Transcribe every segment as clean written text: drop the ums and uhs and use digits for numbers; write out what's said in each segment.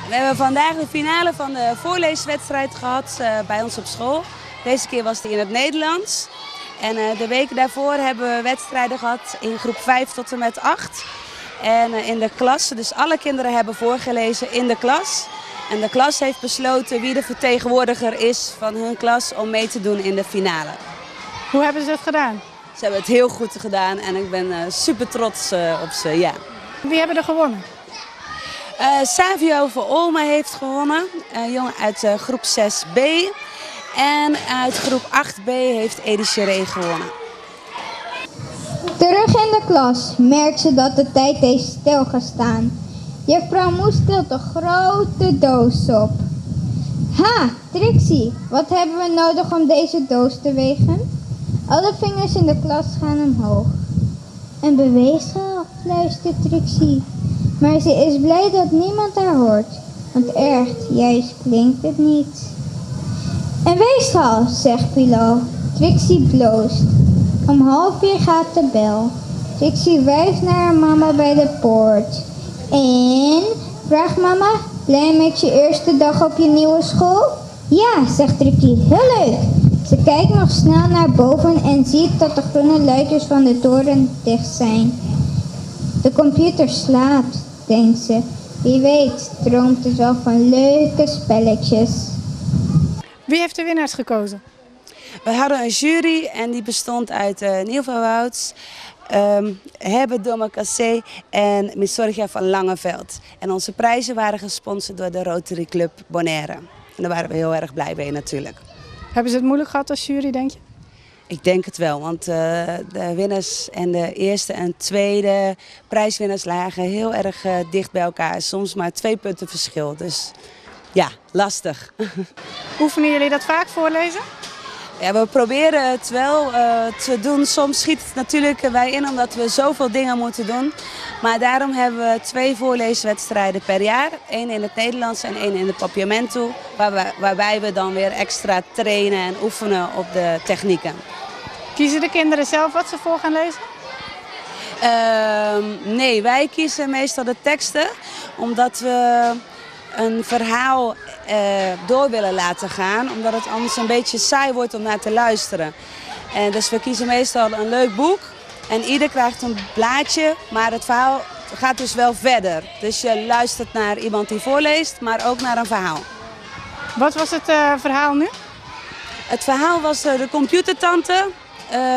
We hebben vandaag de finale van de voorleeswedstrijd gehad bij ons op school. Deze keer was die in het Nederlands. En de weken daarvoor hebben we wedstrijden gehad in groep 5 tot en met 8. En in de klas, dus alle kinderen hebben voorgelezen in de klas. En de klas heeft besloten wie de vertegenwoordiger is van hun klas om mee te doen in de finale. Hoe hebben ze het gedaan? Ze hebben het heel goed gedaan en ik ben super trots op ze, ja. Wie hebben er gewonnen? Savio van Olme heeft gewonnen, een jongen uit groep 6B. En uit groep 8B heeft Edi Cheré gewonnen. Terug in de klas merkt ze dat de tijd heeft stilgestaan. Juffrouw Moes tilt een grote doos op. Ha, Trixie, wat hebben we nodig om deze doos te wegen? Alle vingers in de klas gaan omhoog. Een beweegschaal, fluistert Trixie. Maar ze is blij dat niemand haar hoort, want erg juist klinkt het niet. Een weegschaal, zegt Pilo. Trixie bloost. Om 3:30 gaat de bel. Trixie wuift naar haar mama bij de poort. En? Vraagt mama, blij met je eerste dag op je nieuwe school? Ja, zegt Trixie, heel leuk. Ze kijkt nog snel naar boven en ziet dat de groene luikjes van de toren dicht zijn. De computer slaapt, denkt ze. Wie weet droomt het wel van leuke spelletjes. Wie heeft de winnaars gekozen? We hadden een jury en die bestond uit Nielva Wouts, Herbert Domacassé en Miss Sorgia van Langeveld. En onze prijzen waren gesponsord door de Rotary Club Bonaire. En daar waren we heel erg blij mee natuurlijk. Hebben ze het moeilijk gehad als jury, denk je? Ik denk het wel, want de winnaars en de eerste en tweede prijswinnaars lagen heel erg dicht bij elkaar. Soms maar 2 punten verschil, dus ja, lastig. Oefenen jullie dat vaak voorlezen? Ja, we proberen het wel te doen. Soms schiet het natuurlijk wij in omdat we zoveel dingen moeten doen. Maar daarom hebben we 2 voorleeswedstrijden per jaar. 1 in het Nederlands en 1 in de Papiamento. Waarbij we dan weer extra trainen en oefenen op de technieken. Kiezen de kinderen zelf wat ze voor gaan lezen? Nee, wij kiezen meestal de teksten. Omdat we een verhaal door willen laten gaan. Omdat het anders een beetje saai wordt om naar te luisteren. En dus we kiezen meestal een leuk boek. En ieder krijgt een blaadje, maar het verhaal gaat dus wel verder. Dus je luistert naar iemand die voorleest, maar ook naar een verhaal. Wat was het verhaal nu? Het verhaal was de computertante.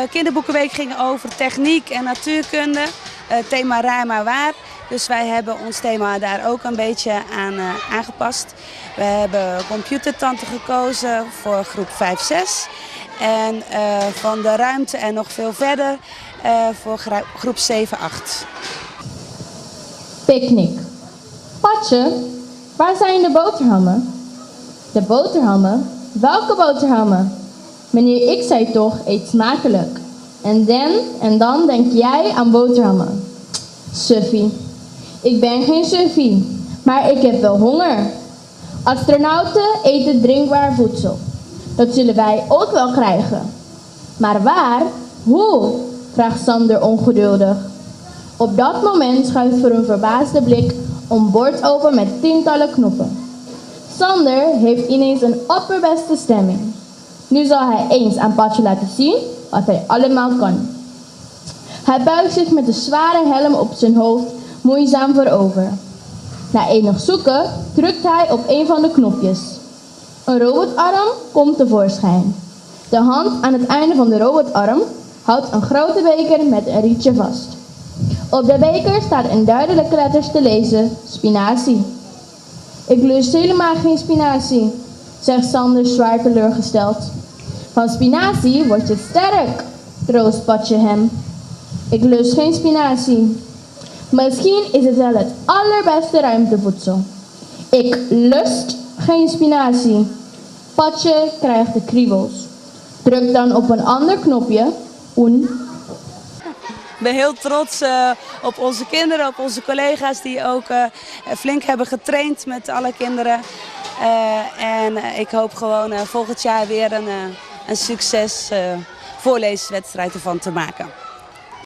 Kinderboekenweek ging over techniek en natuurkunde. Thema raar maar waar. Dus wij hebben ons thema daar ook een beetje aan aangepast. We hebben computertante gekozen voor groep 5-6. En van de ruimte en nog veel verder voor groep 7-8. Picknick. Patje, waar zijn de boterhammen? De boterhammen? Welke boterhammen? Meneer, ik zei toch, eet smakelijk. En dan denk jij aan boterhammen. Suffie. Ik ben geen suffie, maar ik heb wel honger. Astronauten eten drinkbaar voedsel. Dat zullen wij ook wel krijgen. Maar waar? Hoe? Vraagt Sander ongeduldig. Op dat moment schuift voor een verbaasde blik een bord open met tientallen knoppen. Sander heeft ineens een opperbeste stemming. Nu zal hij eens aan Patje laten zien wat hij allemaal kan. Hij buigt zich met de zware helm op zijn hoofd moeizaam voorover. Na enig zoeken drukt hij op een van de knopjes. Een robotarm komt tevoorschijn. De hand aan het einde van de robotarm houdt een grote beker met een rietje vast. Op de beker staat in duidelijke letters te lezen: spinazie. Ik lust helemaal geen spinazie, zegt Sander zwaar teleurgesteld. Van spinazie word je sterk, troost Patje hem. Ik lust geen spinazie. Misschien is het wel het allerbeste ruimtevoedsel. Ik lust geen spinazie. Patje krijgt de kriebels. Druk dan op een ander knopje. Ik ben heel trots op onze kinderen, op onze collega's die ook flink hebben getraind met alle kinderen. En ik hoop gewoon volgend jaar weer een succes voorleeswedstrijd ervan te maken.